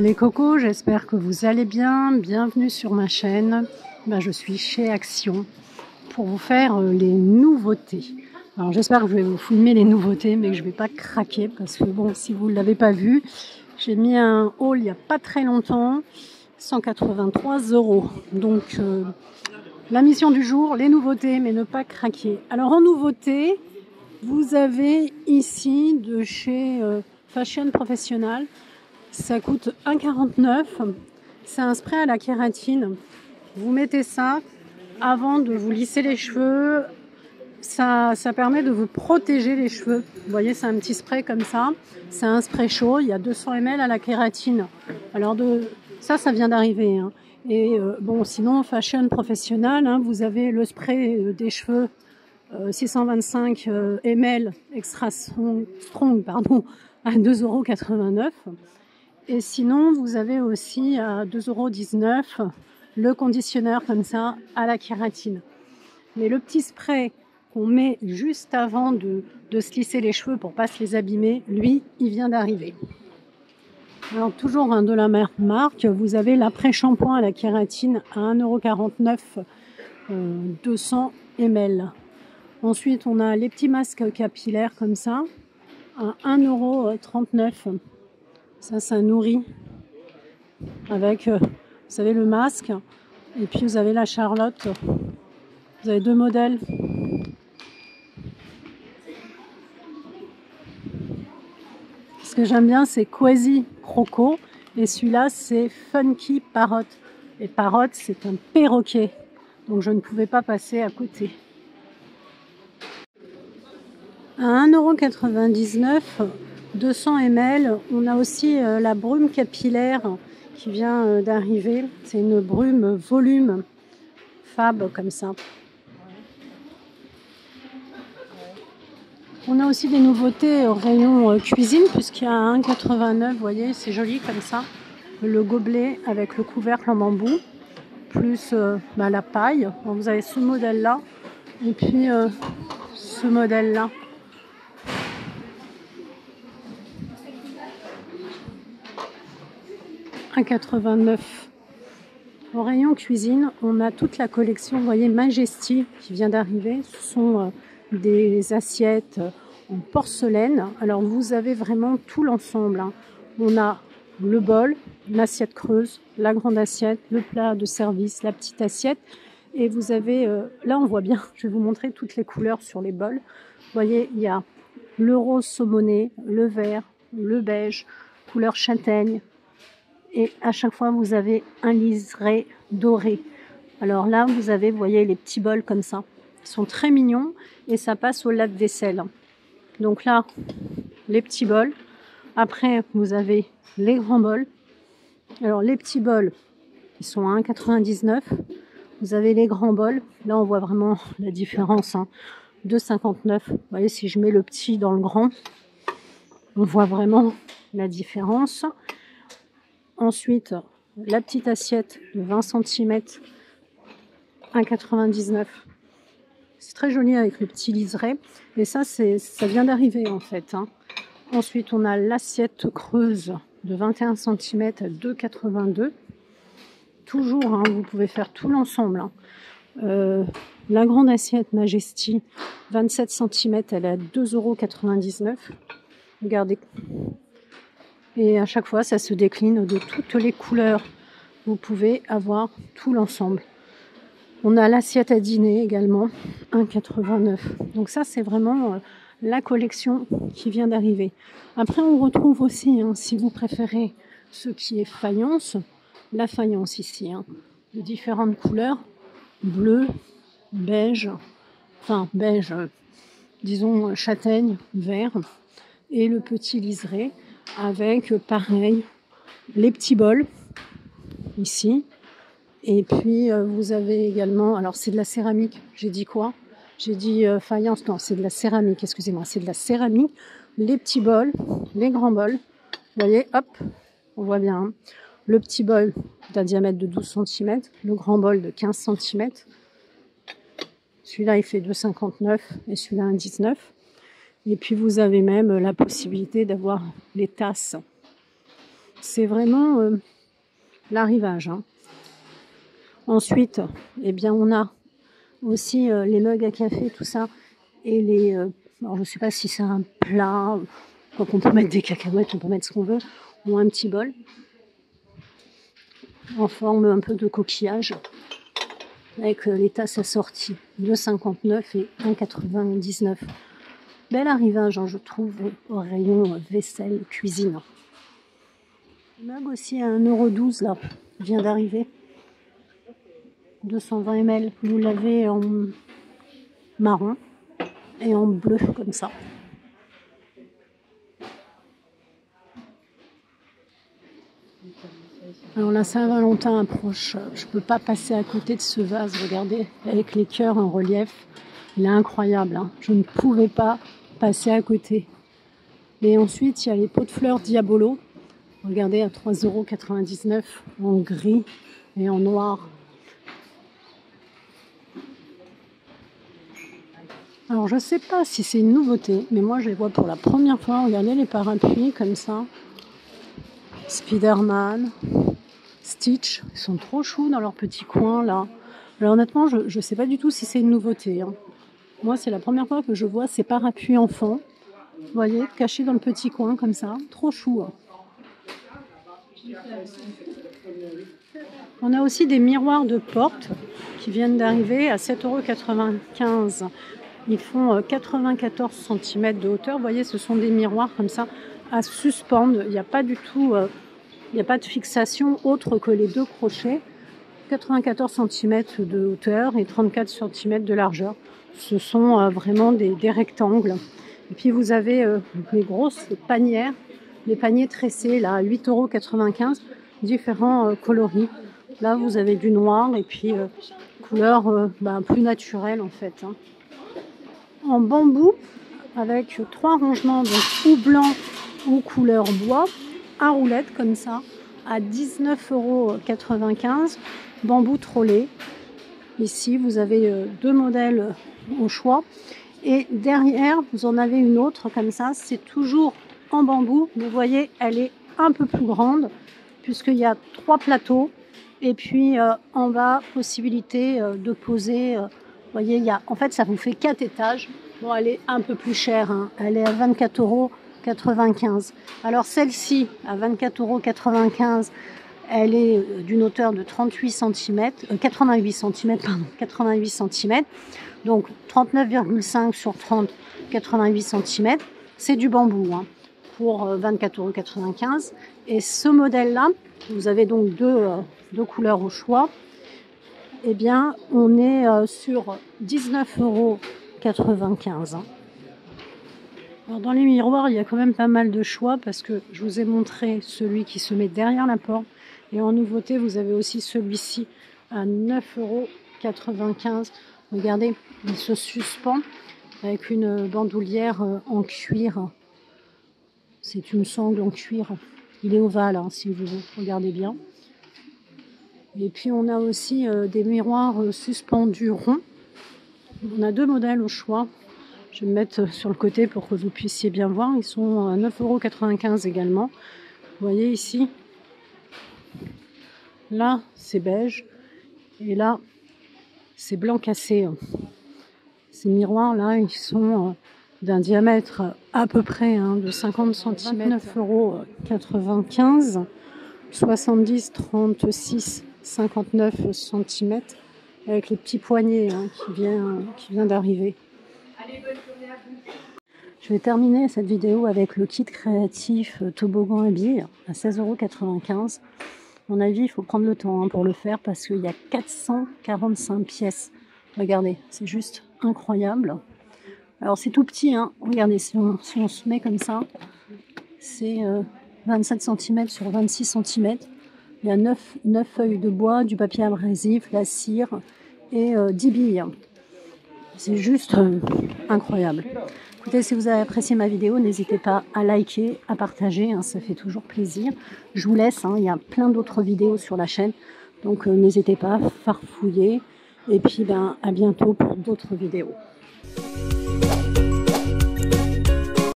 Mes cocos, j'espère que vous allez bien. Bienvenue sur ma chaîne. Je suis chez Action pour vous faire les nouveautés. Alors j'espère que je vais vous filmer les nouveautés, mais que je ne vais pas craquer parce que bon, si vous ne l'avez pas vu, j'ai mis un haul il n'y a pas très longtemps, 183 €. Donc la mission du jour, les nouveautés, mais ne pas craquer. Alors en nouveauté, vous avez ici de chez Fashion Professional. Ça coûte 1,49 €. C'est un spray à la kératine. Vous mettez ça avant de vous lisser les cheveux. Ça permet de vous protéger les cheveux. Vous voyez, c'est un petit spray comme ça. C'est un spray chaud. Il y a 200 ml à la kératine. Alors ça vient d'arriver. Hein. Et bon, sinon, Fashion Professional, hein, vous avez le spray des cheveux 625 ml extra strong, à 2,89 €. Et sinon, vous avez aussi à 2,19 € le conditionneur comme ça à la kératine. Mais le petit spray qu'on met juste avant de se lisser les cheveux pour pas se les abîmer, lui, il vient d'arriver. Alors toujours de la même marque, vous avez l'après-shampoing à la kératine à 1,49 €, 200 ml. Ensuite, on a les petits masques capillaires comme ça à 1,39 €. Ça nourrit avec, vous savez, le masque. Et puis vous avez la Charlotte. Vous avez deux modèles. Ce que j'aime bien, c'est Quasi Croco. Et celui-là, c'est Funky Parrot. Et Parrot, c'est un perroquet. Donc je ne pouvais pas passer à côté. À 1,99 €, 200 ml, on a aussi la brume capillaire qui vient d'arriver. C'est une brume volume Fab comme ça. On a aussi des nouveautés au rayon cuisine puisqu'il y a 1,89 €. Vous voyez, c'est joli comme ça. Le gobelet avec le couvercle en bambou plus la paille. Bon, vous avez ce modèle-là et puis ce modèle-là. À 1,89 €. Au rayon cuisine, on a toute la collection, vous voyez, Majesty qui vient d'arriver. Ce sont des assiettes en porcelaine. Alors vous avez vraiment tout l'ensemble. Hein. On a le bol, l'assiette creuse, la grande assiette, le plat de service, la petite assiette. Et vous avez, là on voit bien, je vais vous montrer toutes les couleurs sur les bols. Vous voyez, il y a le rose saumoné, le vert, le beige, couleur châtaigne. Et à chaque fois, vous avez un liseré doré. Alors là, vous avez, vous voyez, les petits bols comme ça. Ils sont très mignons et ça passe au lave-vaisselle. Donc là, les petits bols. Après, vous avez les grands bols. Alors les petits bols, ils sont à 1,99 €. Vous avez les grands bols. Là, on voit vraiment la différence. 2,59 €. Vous voyez, si je mets le petit dans le grand, on voit vraiment la différence. Ensuite, la petite assiette de 20 cm, 1,99 €. C'est très joli avec le petit liseré. Et ça vient d'arriver en fait. Hein. Ensuite, on a l'assiette creuse de 21 cm à 2,82 €. Toujours, hein, vous pouvez faire tout l'ensemble. Hein. La grande assiette Majesty, 27 cm, elle est à 2,99 €. Regardez. Et à chaque fois, ça se décline de toutes les couleurs. Vous pouvez avoir tout l'ensemble. On a l'assiette à dîner également, 1,89 €. Donc ça, c'est vraiment la collection qui vient d'arriver. Après, on retrouve aussi, hein, si vous préférez ce qui est faïence, la faïence ici, hein, de différentes couleurs, bleu, beige, disons châtaigne, vert, et le petit liseré. Avec pareil les petits bols ici et puis vous avez également, alors c'est de la céramique, j'ai dit quoi, j'ai dit faïence, non c'est de la céramique, excusez-moi, c'est de la céramique, les petits bols, les grands bols, vous voyez, hop, on voit bien, hein. Le petit bol d'un diamètre de 12 cm, le grand bol de 15 cm, celui-là il fait 2,59 € et celui-là 1,19 €. Et puis vous avez même la possibilité d'avoir les tasses c'est vraiment l'arrivage. Hein. Ensuite, eh bien, on a aussi les mugs à café, tout ça. Et les... alors, je ne sais pas si c'est un plat, donc on peut mettre des cacahuètes, on peut mettre ce qu'on veut, ou un petit bol en forme un peu de coquillage, avec les tasses assorties, 2,59 et 1,99. Bel arrivage, hein, je trouve, au rayon vaisselle, cuisine. Le mug aussi à 1,12 € là, vient d'arriver. 220 ml, vous l'avez en marron et en bleu comme ça. Alors la Saint-Valentin approche, je ne peux pas passer à côté de ce vase, regardez, avec les cœurs en relief. Il est incroyable, hein. Je ne pouvais pas passer à côté. Et ensuite, il y a les pots de fleurs Diabolo. Regardez, à 3,99 € en gris et en noir. Alors, je ne sais pas si c'est une nouveauté, mais moi, je les vois pour la première fois. Regardez les parapluies comme ça. Spider-Man, Stitch, ils sont trop choux dans leur petit coin, là. Alors, honnêtement, je ne sais pas du tout si c'est une nouveauté. Hein. Moi, c'est la première fois que je vois ces parapluies enfants. Vous voyez, cachés dans le petit coin, comme ça. Trop chou. Hein. On a aussi des miroirs de porte qui viennent d'arriver à 7,95 €. Ils font 94 cm de hauteur. Vous voyez, ce sont des miroirs comme ça à suspendre. Il n'y a pas du tout, il n'y a pas de fixation autre que les deux crochets. 94 cm de hauteur et 34 cm de largeur. Ce sont vraiment des rectangles. Et puis vous avez les grosses panières, les paniers tressés là à 8,95 €, différents coloris. Là vous avez du noir et puis couleur plus naturelle en fait. Hein. En bambou avec 3 rangements, donc ou blanc ou couleur bois, à roulette comme ça à 19,95 €. Bambou trollé. Ici vous avez 2 modèles au choix. Et derrière, vous en avez une autre comme ça, c'est toujours en bambou. Vous voyez, elle est un peu plus grande puisqu'il y a 3 plateaux. Et puis en bas, possibilité de poser. Vous voyez, en fait, ça vous fait 4 étages. Bon, elle est un peu plus chère. Hein. Elle est à 24,95 €. Alors celle-ci, à 24,95 €, elle est d'une hauteur de 88 cm, 88 cm, pardon, 88 cm. Donc 39,5 sur 30, 88 cm. C'est du bambou hein, pour 24,95 €. Et ce modèle-là, vous avez donc deux couleurs au choix. Eh bien, on est sur 19,95 €. Alors dans les miroirs, il y a quand même pas mal de choix parce que je vous ai montré celui qui se met derrière la porte. Et en nouveauté, vous avez aussi celui-ci à 9,95 €. Regardez, il se suspend avec une bandoulière en cuir. C'est une sangle en cuir. Il est ovale, hein, si vous regardez bien. Et puis on a aussi des miroirs suspendus ronds. On a 2 modèles au choix. Je vais me mettre sur le côté pour que vous puissiez bien voir. Ils sont à 9,95 € également. Vous voyez ici. Là, c'est beige. Et là, c'est blanc cassé. Ces miroirs-là, ils sont d'un diamètre à peu près de 50 cm. 29,95 €. 70, 36, 59 cm. Avec le petit poignet qui vient d'arriver. Je vais terminer cette vidéo avec le kit créatif toboggan à billes à 16,95 €. À mon avis, il faut prendre le temps pour le faire parce qu'il y a 445 pièces. Regardez, c'est juste incroyable. Alors c'est tout petit, hein. Regardez, si on se met comme ça, c'est 27 cm sur 26 cm. Il y a 9 feuilles de bois, du papier abrasif, la cire et 10 billes. C'est juste incroyable. Écoutez, si vous avez apprécié ma vidéo, n'hésitez pas à liker, à partager, hein, ça fait toujours plaisir. Je vous laisse, hein, il y a plein d'autres vidéos sur la chaîne, donc n'hésitez pas à farfouiller. Et puis à bientôt pour d'autres vidéos.